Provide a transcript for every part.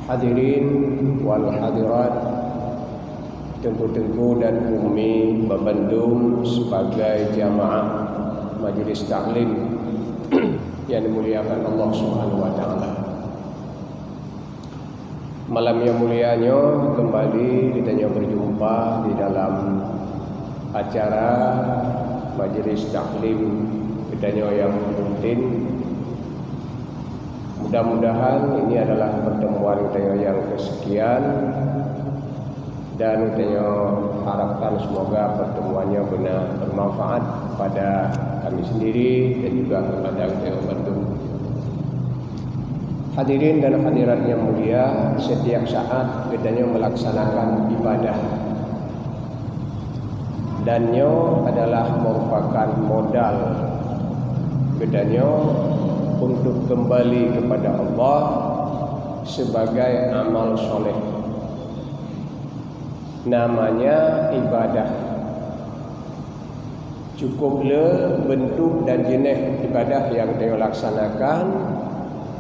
Hadirin wal hadirat, tengku-tengku dan umi Babandung sebagai jamaah Majelis Taklim yang dimuliakan Allah Subhanahu wa taala. Malam yang mulianya kembali kita berjumpa di dalam acara Majelis Taklim kita yang rutin. Mudah-mudahan ini adalah pertemuan kita yang kesekian dan kita harapkan semoga pertemuannya benar bermanfaat pada kami sendiri dan juga kepada kita Bandung. Hadirin dan hadirat yang mulia, setiap saat kita melaksanakan ibadah dan adalah merupakan modal kita untuk kembali kepada Allah sebagai amal soleh. Namanya ibadah. Cukuplah bentuk dan jenis ibadah yang kita laksanakan,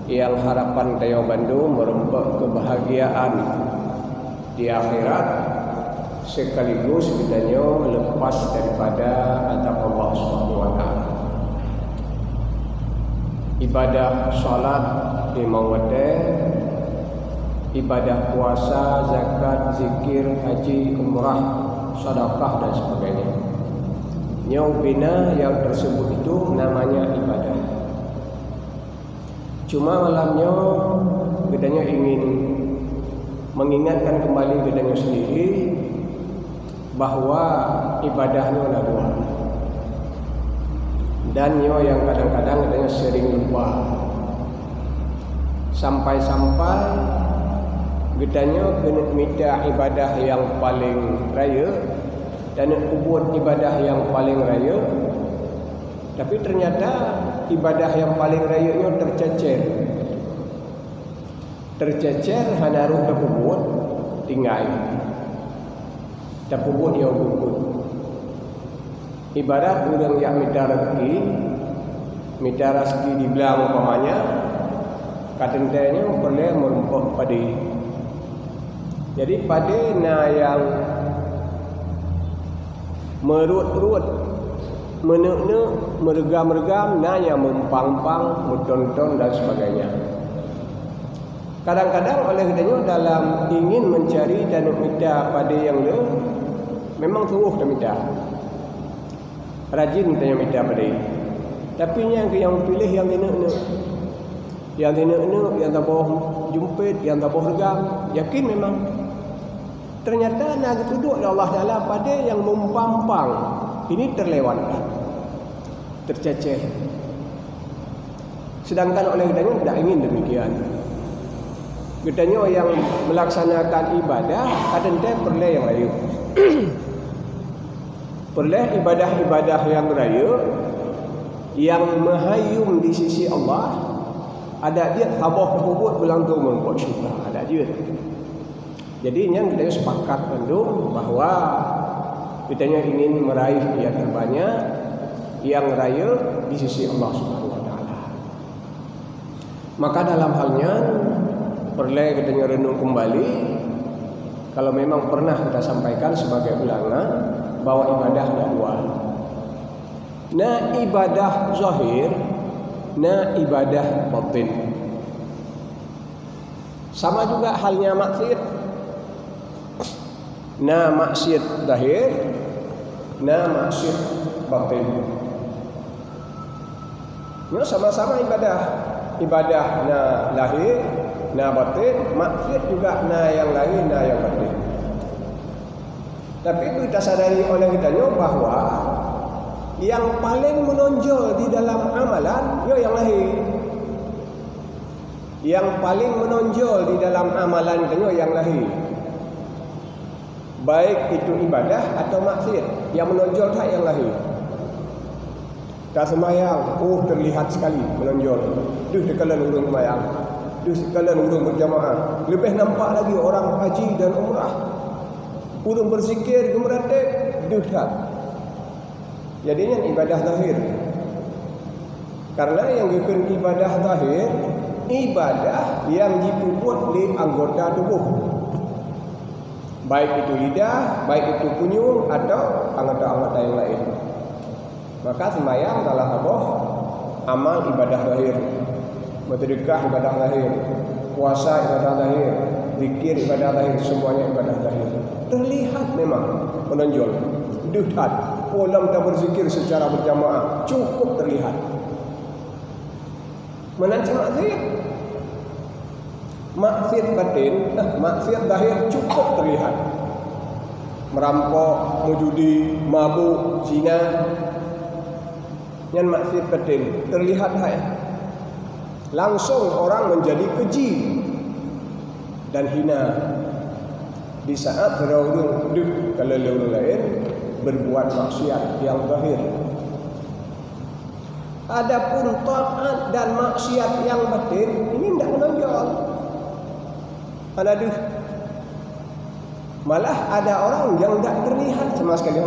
yang harapan kita Bandung merempah kebahagiaan di akhirat, sekaligus kita lepas daripada azab Allah Subhanahu wa taala. Ibadah salat lima waktu, ibadah puasa, zakat, zikir, haji, umrah, sedekah dan sebagainya. Bina yang tersebut itu namanya ibadah. Cuma malamnya kita ingin mengingatkan kembali kita sendiri bahwa ibadahnya ada dua. Dan yang kadang-kadang katanya sering lupa. Sampai-sampai getanya kena minta ibadah yang paling raya dan ubud ibadah yang paling raya. Tapi ternyata ibadah yang paling rayanya tercecer. Tercecer hanaruh ubud tinggal. Ubud yang ubud. Ibarat orang yang minta rezeki dibilang umpamanya katanya boleh merumpuk padi. Jadi padi yang merut-rut, menuk-nuk, meregam-regam, yang mempang-pang, mentonton dan sebagainya. Kadang-kadang oleh katanya dalam ingin mencari dan minta padi yang memang sungguh dah minta. Rajin tanya minta pada ini. Tapi yang pilih yang tinuk-nuk. Yang tinuk-nuk, yang tak boh jumpit, yang tak boh regam. Yakin memang. Ternyata nak duduk Allah Ta'ala pada yang mempampang. Ini terlewatkan. Tercecer. Sedangkan oleh katanya tidak ingin demikian. Katanya yang melaksanakan ibadah, kadang-kadang perlu yang lain. Perlu ibadah-ibadah yang raya yang menghayum di sisi Allah. Ada dia tabah kubut berlangsung membuat syurga. Ada dia. Jadi yang kita sepakat Bandung bahawa kita ingin meraih yang terbanyak yang raya di sisi Allah Subhanahu wa taala. Maka dalam halnya perlu kita renung kembali. Kalau memang pernah kita sampaikan sebagai ulangan bahwa ibadah ada dua. Na ibadah zahir, na ibadah batin. Sama juga halnya maksiat. Na maksiat zahir, na maksiat batin. Ini sama-sama ibadah. Ibadah na lahir, na batin, maksiat juga na yang lahir, na yang batin. Tapi kita sadari oleh kita bahawa yang paling menonjol di dalam amalan yang lahir. Yang paling menonjol di dalam amalan kita yang lahir. Baik itu ibadah atau maksiat, yang menonjol tak yang lahir. Tak sembahyang, terlihat sekali menonjol. Sekalian urung sembahyang. Sekalian urung berjamaah. Lebih nampak lagi orang haji dan umrah. Urung berzikir gemeratik duhak. Jadinya ibadah zahir. Karena yang bukan ibadah zahir ibadah yang dipuput di anggota tubuh, baik itu lidah, baik itu kunyung atau anggota-anggota yang lain. Maka sembahyang adalah apa? Amal ibadah lahir, bersedekah ibadah lahir, puasa ibadah lahir, zikir ibadah lahir, semuanya ibadah lahir. Terlihat memang menonjol. Lihat, dalam kita berzikir secara berjamaah cukup terlihat. Menanti maksiat batin, maksiat zahir cukup terlihat. Merampok, menjudi, mabuk, zina, yang maksiat batin terlihat langsung orang menjadi keji dan hina di saat orang kalau orang lain berbuat maksiat yang zahir. Adapun taat dan maksiat yang batin ini tidak menonjol. Malah ada orang yang tidak terlihat sama sekali.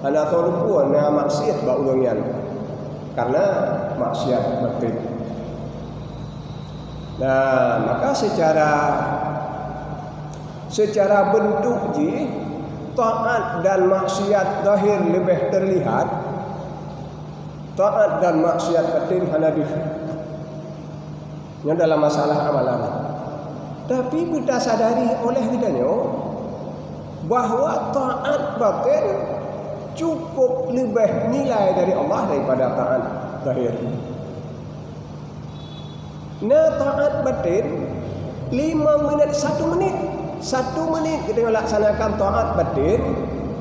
Anak terlupa dengan maksiat baulungan karena maksiat batin. Nah, maka secara bentuk taat dan maksiat zahir lebih terlihat, taat dan maksiat batin yang dalam masalah amalan. Tapi kita sadari oleh kitanya bahawa taat batin cukup lebih nilai dari Allah daripada taat zahir. Nah, taat batin 5 minit, 1 menit. 1 menit kita laksanakan taat batin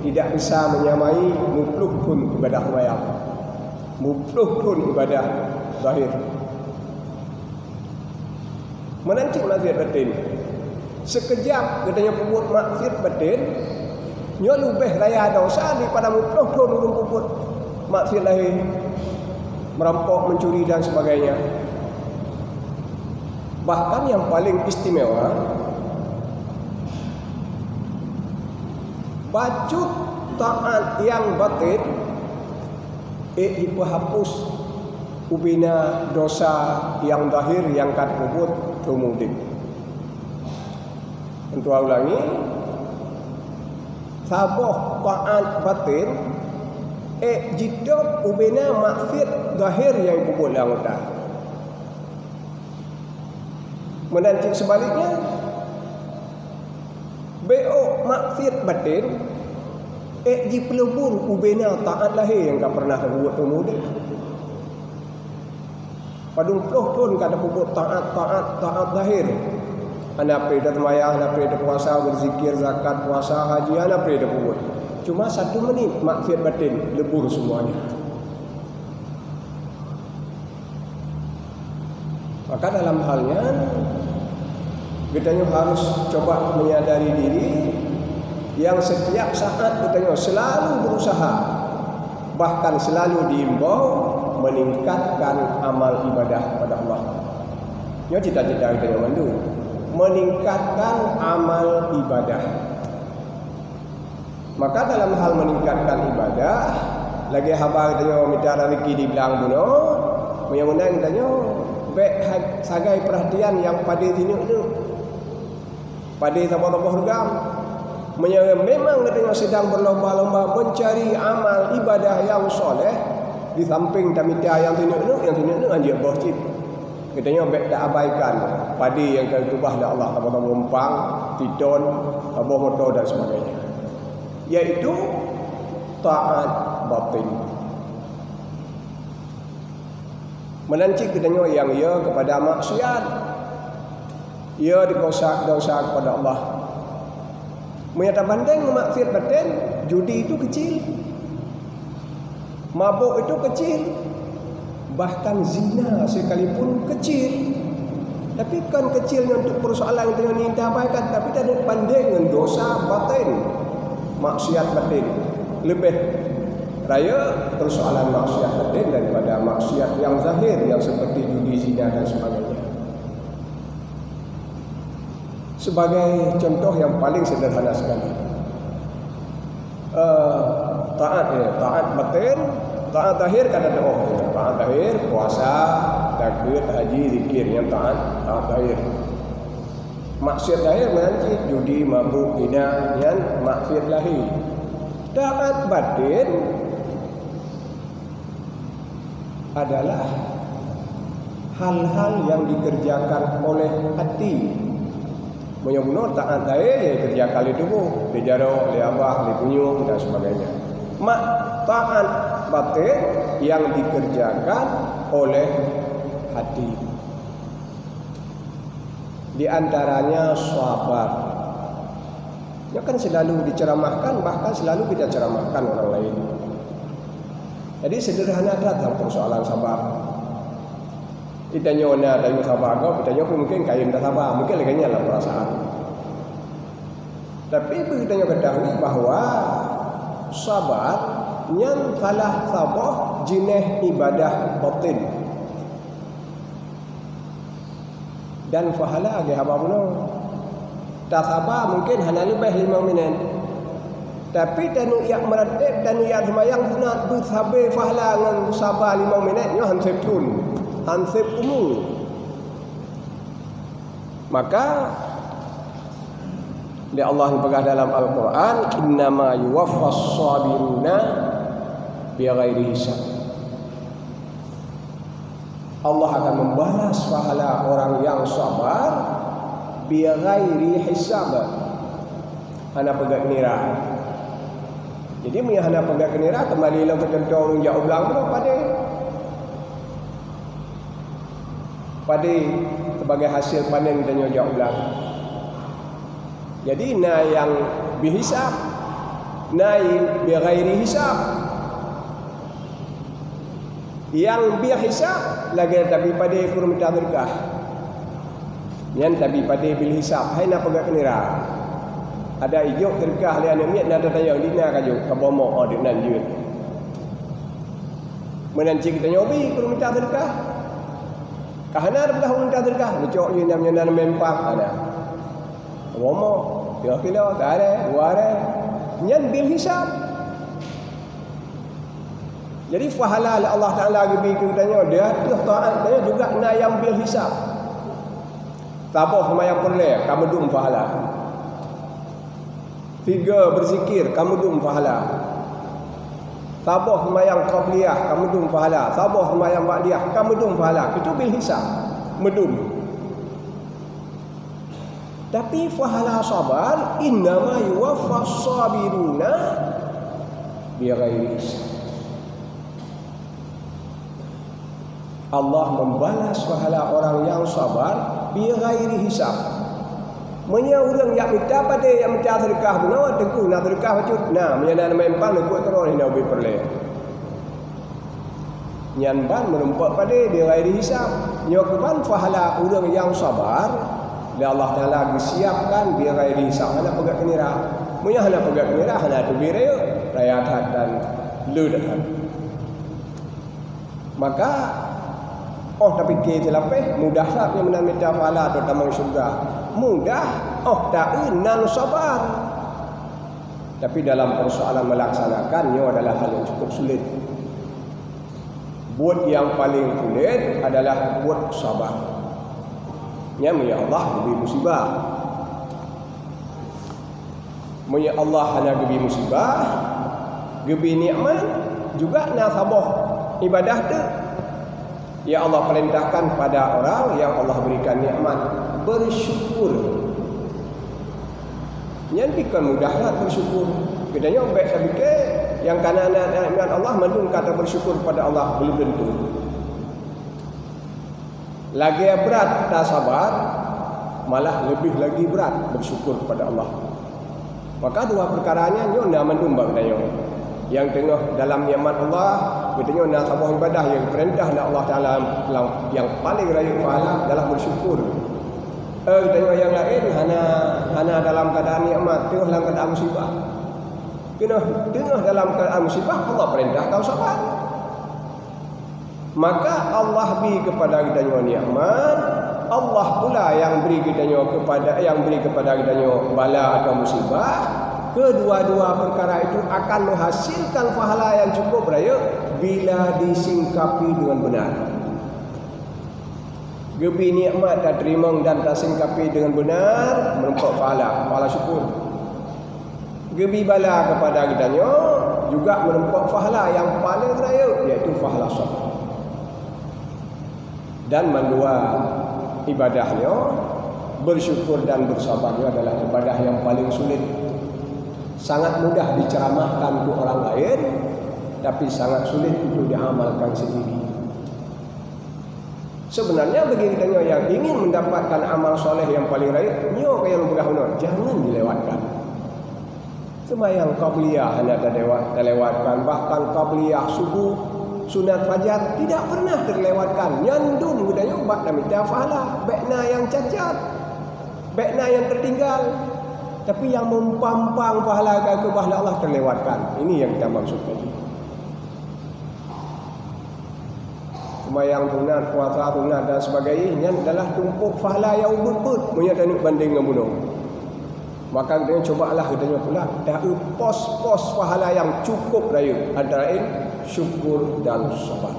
tidak bisa menyamai mupluh pun ibadah wayang, mupluh pun ibadah zahir. Menancik maksiat batin sekejap katanya puput maksiat batin nyo lebih raya dosa daripada mupluh pun urung puput maksiat lahir, merampok, mencuri dan sebagainya. Bahkan yang paling istimewa, bacut taat yang batin dihapus ubina dosa yang zahir yang kat puput kemudian. Untuk ulangi, saboh taat batin jidok ubina maksiat zahir yang puput anggota. Menanti sebaliknya, beo maksiat batin ji pelebur ubena taat lahir yang tak pernah buat kemudian. Padung puluh pun kada puput taat lahir. Anda pergi sembahyang, anda pergi puasa, berzikir, zakat, puasa, haji, anda pergi puput. Cuma 1 menit maksiat batin lebur semuanya. Maka dalam halnya kita harus coba menyadari diri yang setiap saat kita selalu berusaha, bahkan selalu diimbau meningkatkan amal ibadah pada Allah. Ini cita-cita kita yang mandu, meningkatkan amal ibadah. Maka dalam hal meningkatkan ibadah, lagi haba kita minta rezeki di belang buno, menyang kita baik sagai perhatian yang pada sini itu pada tambah-tambah hurgam memang katanya sedang berlomba-lomba mencari amal ibadah yang soleh di samping tamita yang sini itu anjir bosip katanya baik tak abaikan pada yang terubah oleh Allah tambah-tambah umpang tidon tambah motor dan sebagainya, yaitu taat batin. Menancik katanya yang ia kepada maksiat, ia dosa kepada Allah. Menyata banding maksiat batin, judi itu kecil, mabuk itu kecil, bahkan zina sekalipun kecil. Tapi kan kecilnya untuk persoalan yang ini diabaikan, tapi tak ada banding dengan dosa batin, maksiat batin lebih raya persoalan maksiat batin daripada maksiat yang zahir yang seperti judi, zina dan sebagainya. Sebagai contoh yang paling sederhana sekali, taat batin, taat zahir kan ada taat zahir, puasa, zakat, duit, haji, zikir yang taat zahir. Maksiat zahir nanti judi, mabuk, zina, yang maksiat lahir. Taat batin adalah hal-hal yang dikerjakan oleh hati. Menyobuno taat zahir ya kerja kali tubuh, dijaro, liabah, dipunyung dan sebagainya. Taat batin yang dikerjakan oleh hati. Di antaranya sabar. Ya kan selalu diceramahkan, bahkan selalu kita ceramahkan orang lain. Jadi sederhana datang persoalan sabar. Kita nyona dari sabar kau, kita nyoba mungkin kain dah sabar, mungkin lagi nyala perasaan. Tapi kita nyoba ketahui bahawa sabar yang salah sabah jenis ibadah batin. Dan pahala age haba puno. Tak sabar mungkin hanya lebih 5 minit. Tapi tanu yak meratib, tanu yak semayang sunat tu sabar pahala dengan sabar 5 minit nyo hansip tun. Hansip umur. Maka dia Allah berkata dalam Al-Quran, innama yuwaffas sabiruna bighairi hisab. Allah akan membalas pahala orang yang sabar bighairi hisab. Hana pegak nira. Jadi punya hana pegak nira kembali lang ke contoh orang jauh belang tu pada sebagai hasil panen dan jauh belang. Jadi na yang bihisab, na bighairi hisab. Yang bihisab lagi tapi pada kurang minta berkah. Yang tapi pada bil hisab, hai nak pegak kenira. Ada ijuk berkah li anak miat nak tanya dina kaju ke bomok oh dinan jut. Menanci kita nyobi kurang minta berkah. Kahana ada belah minta berkah, lucok ni namanya mempang ada. Bomok, kilo tak ada, 2 ada. Yang bil hisab. Jadi pahala Allah Taala bagi kita dia tu taat dia juga nak yang bil hisab. Taboh semayang perle kamu dum pahala. 3 berzikir kamu dum pahala. Taboh semayang qabliyah kamu dum pahala. Taboh semayang ba'diyah kamu dum pahala. Itu bil hisab, medum. Tapi pahala sabar innama yuwaffas sabiruna bighairi hisab. Allah membalas pahala orang yang sabar bighairi hisab. Menya orang yang minta pada yang minta sedekah benar teku nak sedekah bacut. Nah, menyana mempang nak terus hendak beri perle. Nyan ban merempak pada bighairi hisab. Nyokuban pahala orang yang sabar dan Allah Taala disiapkan bighairi hisab. Hana pegak kenira. Menya hana pegak kenira hana tu bire raya dan ludah. Maka tapi ke lapeh mudah tak yang minta pahala atau tamang syurga. Mudah, tak nan sabar. Tapi dalam persoalan melaksanakannya adalah hal yang cukup sulit. Buat yang paling sulit adalah buat sabar. Ya Allah lebih musibah. Ya Allah hanya lebih musibah, lebih nikmat juga nak sabah ibadah tu. Ya Allah perintahkan pada orang yang Allah berikan nikmat bersyukur. Yang bukan mudahlah bersyukur. Bedanya baik sabike yang kanan nikmat Allah mendung kata bersyukur pada Allah belum tentu. Lagi berat tak sabar, malah lebih lagi berat bersyukur kepada Allah. Maka dua perkaranya nyo nak mendung bagdayo. Yang tengah dalam nikmat Allah, betulnya nak sabah ibadah yang perintah nak Allah Taala yang paling raya pahala adalah bersyukur. Tengok yang lain hana dalam keadaan nikmat, tengah dalam keadaan musibah. Tengah dalam keadaan musibah Allah perintah kau sabar. Maka Allah beri kepada kita nikmat, Allah pula yang beri kita kepada kita bala atau musibah. Kedua-dua perkara itu akan menghasilkan pahala yang cukup raya bila disingkapi dengan benar. Gebi nikmat dan terima dan tak singkapi dengan benar, menempat pahala syukur. Gebi bala kepada kitanya, juga menempat pahala yang paling raya, iaitu pahala sabar. Dan mandua ibadahnya, bersyukur dan bersabarnya adalah ibadah yang paling sulit. Sangat mudah diceramahkan untuk orang lain, tapi sangat sulit untuk diamalkan sendiri. Sebenarnya bagi kita yang ingin mendapatkan amal soleh yang paling raya, nyo yang berguna, jangan dilewatkan. Sembahyang qabliyah hendak terlewatkan, bahkan qabliyah subuh, sunat fajar tidak pernah terlewatkan. Nyandum kita ubat dan minta pahala, baikna yang cacat, baikna yang tertinggal. Tapi yang mempampang pahala ke pahala Allah terlewatkan. Ini yang kita maksud tadi. Sembahyang sunat, puasa sunat dan sebagainya adalah tumpuk pahala yang ubud-ubud, menyatakan banding dengan bunuh. Maka kita cobalah kita pula dah pos-pos pahala yang cukup raya, antara lain syukur dan sabar.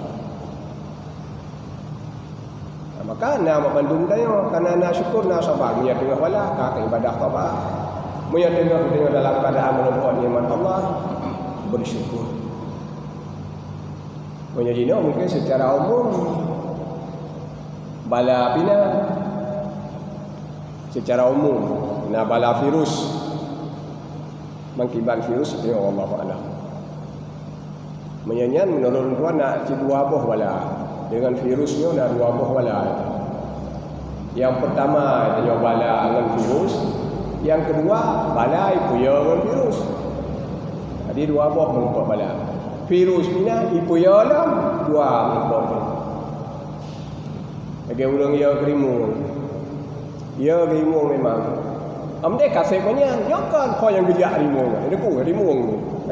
Maka nak bandung tanya, karena nak syukur nak sabar, menyatakan pahala ke ibadah sabar. Menyatakan kita dalam keadaan menempat nikmat Allah, bersyukur. Menjadinya mungkin secara umum bala pina secara umum bala virus mengkibat virus itu Allah Taala. Menyanyian menurut tuan nak dua buah bala dengan virusnya nak dua buah bala. Yang pertama dia bala dengan virus, yang kedua bala ipuya dengan virus. Jadi dua buah mengumpul bala. Virus mina ipuya dalam dua mengumpul. Bagi orang ia kerimu. Ia kerimu memang. Amde kasih banyak, jangan kau yang gejak kerimu. Ini ku kerimu.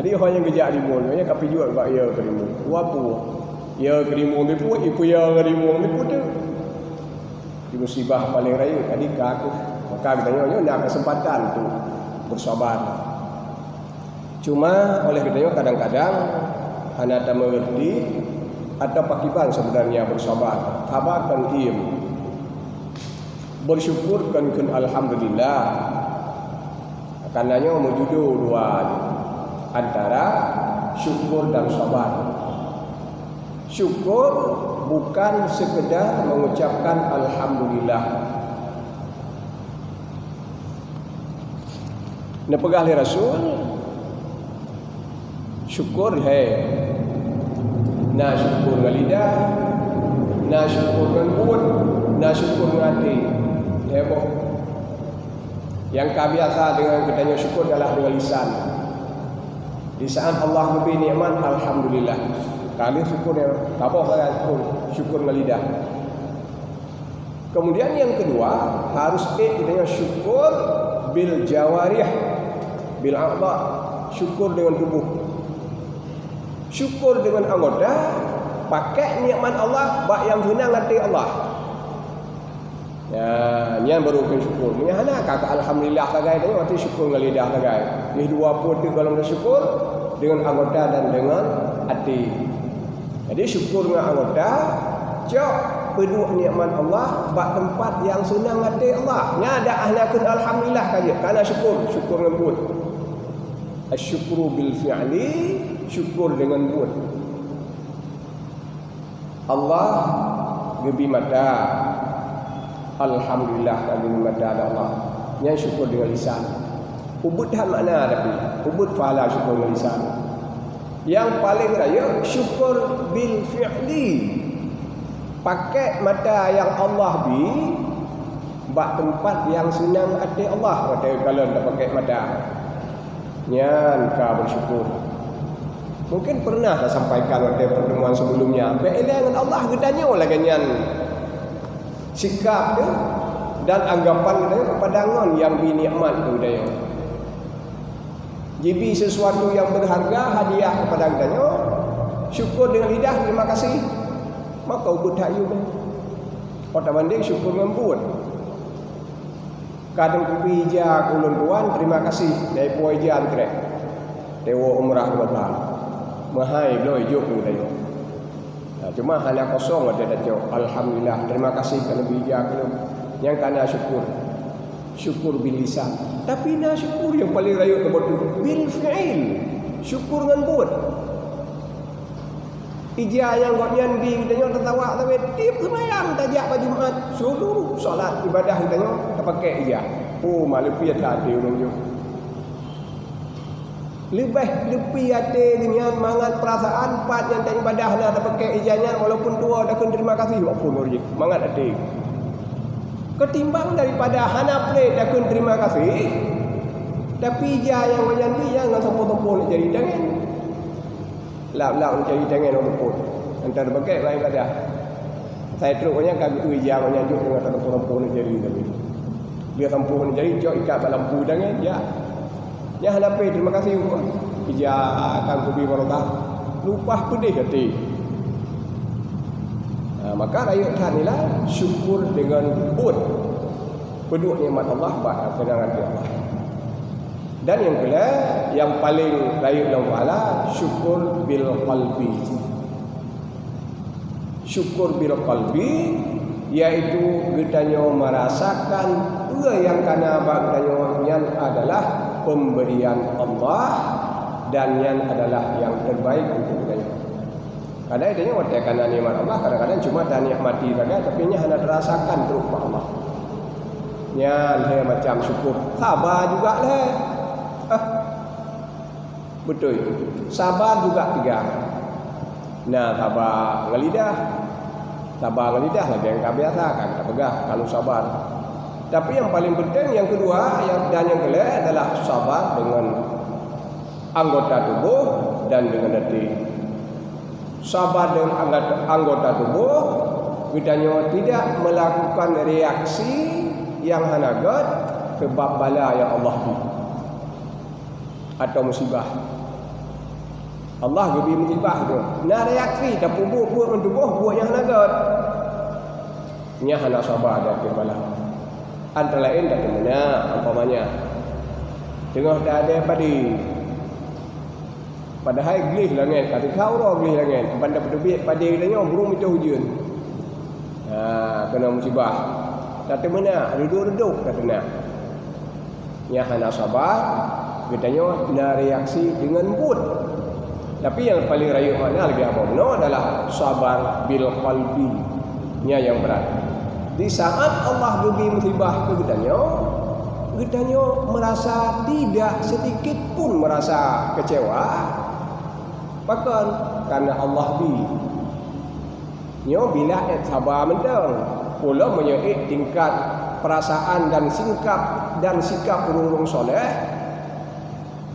Jadi kau yang gejak kerimu, dia kapi jual bak ia kerimu. Wapu. Ia kerimu nipu, ipuya kerimu nipu tu. Di musibah paling raya tadi aku. Maka katanya nak kesempatan tu bersabar. Cuma oleh katanya kadang-kadang anda tak mengerti ada pakiban sebenarnya bersabar. Sabar dan diam. Bersyukur kan alhamdulillah. Karenanya mewujud dua antara syukur dan sabar. Syukur bukan sekedar mengucapkan alhamdulillah. Nepegah oleh Rasul syukur na syukur dengan lidah, na syukur dengan mulut, na syukur dengan hati. Yang kebiasa dengan katanya syukur adalah dengan lisan. Di saat Allah memberi nikmat, alhamdulillah. Kali syukurnya, apa syukur dengan lidah. Kemudian yang kedua harus katanya syukur bil jawarih, bil a'dha, syukur dengan tubuh. Syukur dengan anggota, pakai nikmat Allah, bak yang senang hati Allah. Ya, yang baru syukur. Ni hana kakak alhamdulillah kagai tadi waktu syukur dengan lidah kagai. Ni dua pun tu kalau bersyukur dengan anggota dan dengan hati. Jadi syukur dengan anggota, cok penuh nikmat Allah, bak tempat yang senang hati Allah. Nya ada ahlakun alhamdulillah kaje. Karena syukur dengan mulut. Asyukru bil fi'li, syukur dengan mulut. Allah gebi mata. Alhamdulillah kami mata ada Allah. Yang syukur dengan lisan. Ubud dah makna tapi ubud pahala syukur dengan lisan. Yang paling raya syukur bil fi'li. Pakai mata yang Allah bi bak tempat yang senang hati Allah. Kata kalau tak pakai mata. Nyan ka bersyukur. Mungkin pernah dah sampaikan pada pertemuan sebelumnya. Be'ilah dengan Allah gedanya lagi nyan sikap dia dan anggapan dia pandangan yang binikmat tu dia. Jibi sesuatu yang berharga hadiah kepada kita. Syukur dengan lidah, terima kasih. Maka ubud hayu ni. Pada banding syukur dengan buat. Kadang kupi ija kulun tuan, terima kasih. Dari puai ija antrek. Dewa umrah berapa. Mahai belum hidup tu dia. Cuma hanya kosong ada jawab alhamdulillah, terima kasih kerana bijak yang kana syukur bil lisan. Tapi na syukur yang paling rayut betul bil fi'il, syukur dengan buat. Ija yang godnya di tanya tertawa tapi tip sembahyang tajak pada Jumaat seluruh solat ibadah tanya tak pakai ija. Oh malupi ada orang jo. Lebih ada dengan mangat perasaan part yang tak ibadah nak pakai ijanya walaupun tua dah terima kasih apa nurji. Mangat ada. Ketimbang daripada hana play dah terima kasih. Tapi ija yang menyanyi yang nak tompo-tompo nak jadi jangan. Lap-lap nak jadi jangan orang pun. Antara pakai lain ibadah. Saya teruknya kami tu ija menyanyi dengan tompo-tompo nak jadi tapi. Dia tompo nak jadi jauh ikat lampu jangan ya. Ya halapi terima kasih ija akan kubi barakah lupa pedih hati. Maka rayut inilah syukur dengan bud kedua nikmat Allah kepada Allah. Dan yang kedua yang paling rayut dalam wala syukur bil qalbi. Syukur bil qalbi iaitu kita merasakan yang kana bagdanya adalah pemberian Allah dan yang adalah yang terbaik untuk kita. Kadang idenya waktu kana nikmat Allah, kadang-kadang cuma dah nikmati saja tapi nya hanya terasakan berupa Allah. Nya le macam syukur, sabar juga le. Betul. Sabar juga tiga. Nah, sabar ngelidah. Sabar ngelidah lah yang biasa kan, tak pegah kalau sabar. Tapi yang paling penting yang kedua dan yang kedua adalah sabar dengan anggota tubuh dan dengan hati. Sabar dengan anggota tubuh kita tidak melakukan reaksi yang hanagat sebab bala yang Allah beri atau musibah. Allah beri musibah tu. Nah reaksi tak buat tubuh buat yang hanagat. Nya hana sabar dan bala. Antara lain dari mana umpamanya tengah dah ada padi padahal gelih langit kata kau orang gelih langit pada pedebit padi tanya burung itu hujan kena musibah kata mana reduk-reduk kata nak nya hana sabar katanya nak reaksi dengan bud. Tapi yang paling rayuk makna lagi apa benar adalah sabar bil qalbi nya yang berat. Di saat Allah beri musibah ke kita merasa tidak sedikit pun merasa kecewa. Bahkan karena Allah beri. Bila sabar mendang, pula menyait tingkat perasaan dan sikap orang-orang soleh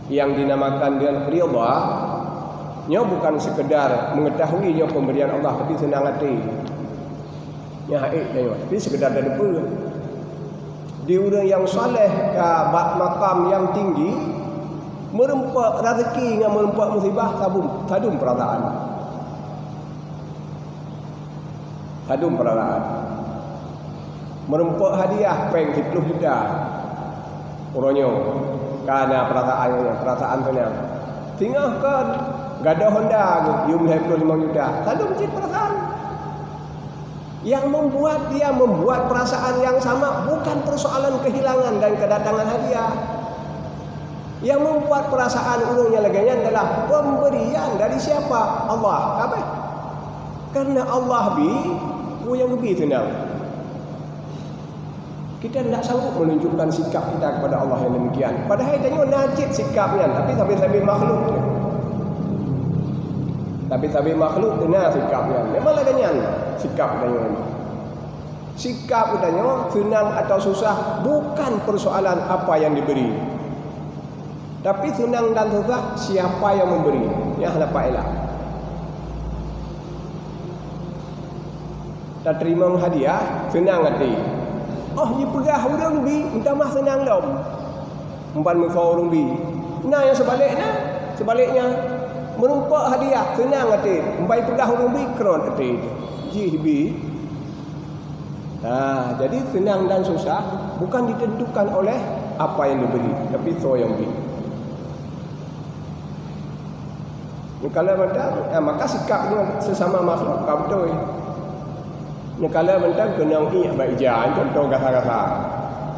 yang dinamakan dengan ridha. Bukan sekedar mengetahui pemberian Allah tapi senang hati. Tapi sekedar dah lupa. Di orang yang soleh ke makam yang tinggi merempak rezeki dengan merempak musibah tadum perasaan. Tadum perasaan. Merempak hadiah peng 10 juta. Orangnya karena perasaan tenang. Tinggalkan gadah Honda you 25 juta. Tadum cik perasaan. Yang membuat perasaan yang sama bukan persoalan kehilangan dan kedatangan hadiah. Yang membuat perasaan ulungnya laganya adalah pemberian dari siapa? Allah. Apa? Karena Allah yang lebih tenang. Kita tidak sanggup menunjukkan sikap kita kepada Allah yang demikian. Padahal tanya najib sikapnya, tapi sambil makhluk. Tapi makhluk benar sikapnya. Memanglah ganyan sikap katanya. Sikap katanya senang atau susah bukan persoalan apa yang diberi. Tapi senang dan susah siapa yang memberi. Ya dapat elak. Tak terima hadiah senang hati. Oh dia pegah orang bi minta mah senang dah. Umpan mufau orang bi. Nah yang sebaliknya merumpak hadiah senang hati membaik pegah orang bi keron hati jibi. Jadi senang dan susah bukan ditentukan oleh apa yang diberi tapi so yang beri. Kalau mentang maka sikap dengan sesama makhluk kau betul. Kalau mentang kena iya baik jalan contoh kata-kata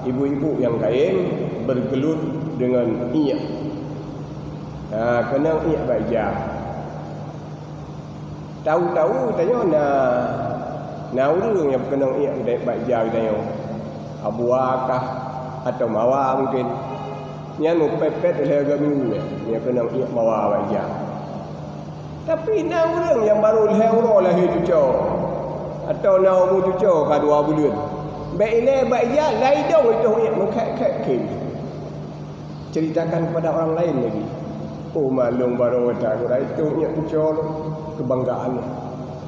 ibu-ibu yang kain bergelut dengan iya. Kena iya baik jalan. Tahu-tahu tanya na urang yang kena iya baik jalan tanya. Abuakah atau mawa mungkin. Nya nu pepet lega minggu ya kena iya mawa baik jalan. Tapi na urang yang baru leuro lah cucu. Atau na umur cucu ka 2 bulan. Baik le baik jalan lai dong itu iya mengkek-kek. Ceritakan kepada orang lain lagi. Oh malung baru tak itu iya cucu kebanggaannya.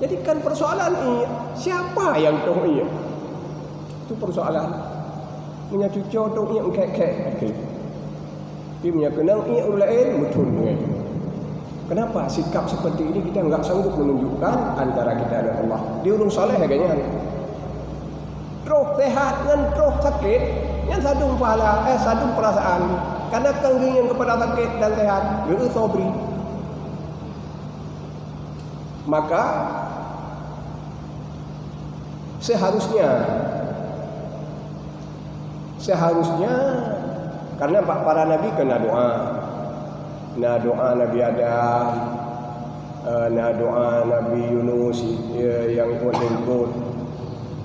Jadi kan persoalan iya, siapa yang tahu iya? Itu persoalan. Punya cucu tahu iya kek-kek. Dia punya kenang iya lain betul dengan. Kenapa sikap seperti ini kita enggak sanggup menunjukkan antara kita dan Allah? Dia urung soleh agaknya. Terus sehat dan terus sakit, yang satu pahala, satu perasaan. Karena kenging kepada sakit dan sehat, dia sobri. Maka seharusnya karena para nabi kena doa. Na doa Nabi Adam, na doa Nabi Yunus yang ikut.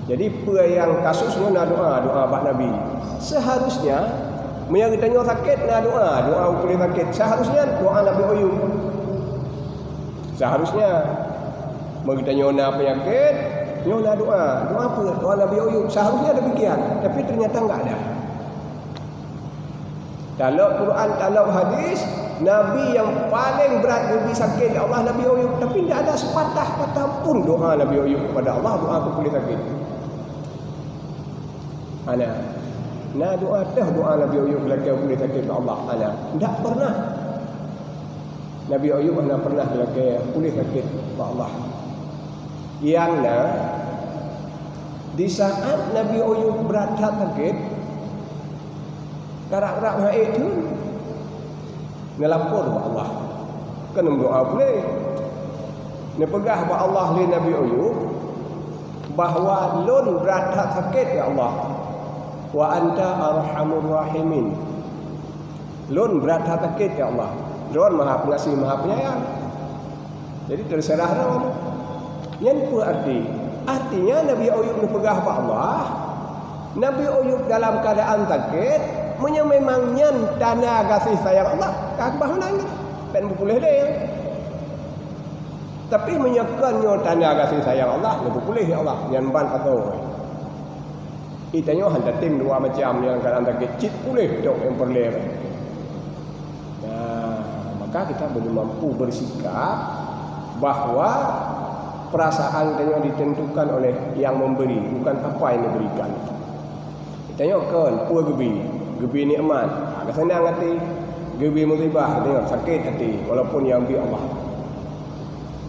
Jadi apa yang kasusnya na doa bak Nabi. Seharusnya yang ditanya sakit na doa boleh sakit. Seharusnya doa Nabi Ayub. Seharusnya ditanya na penyakit, na doa apa? Doa Nabi Ayub. Seharusnya demikian, tapi ternyata enggak ada. Dalam Quran, dalam hadis, Nabi yang paling berat Nabi sakit Allah Nabi Ayub, tapi tidak ada sepatah kata pun doa Nabi Ayub kepada Allah doa aku boleh sakit. Ana doa Nabi Ayub lagi boleh sakit kepada Allah. Ana tidak pernah. Nabi Ayub mana pernah lagi boleh sakit kepada Allah. Yang di saat Nabi Ayub berat sakit, karak-karak haid tu ngelapor kepada Allah. Kena doa boleh. Nepegah kepada Allah li Nabi Ayub bahawa lun berat sakit ya Allah. Wa anta arhamur rahimin. Lun berat sakit ya Allah. Lun Maha Pengasih Maha Penyayang. Jadi terserah dah. Yang apa arti? Artinya Nabi Ayub nepegah kepada Allah. Nabi Ayub dalam keadaan sakit memang nyan tanda kasih sayang Allah kakbah nang dan boleh dia. Tapi menyekannya tanda kasih sayang Allah boleh ya Allah nyan ban atau itanya hanya tim dua macam yang kadang sakit boleh dok yang perlu. Maka kita belum mampu bersikap bahwa perasaan tanya ditentukan oleh yang memberi bukan apa yang diberikan. Tanya kan puas gebi nikmat. Kesenang hati, gebi musibah, tengok sakit hati walaupun yang ambil Allah.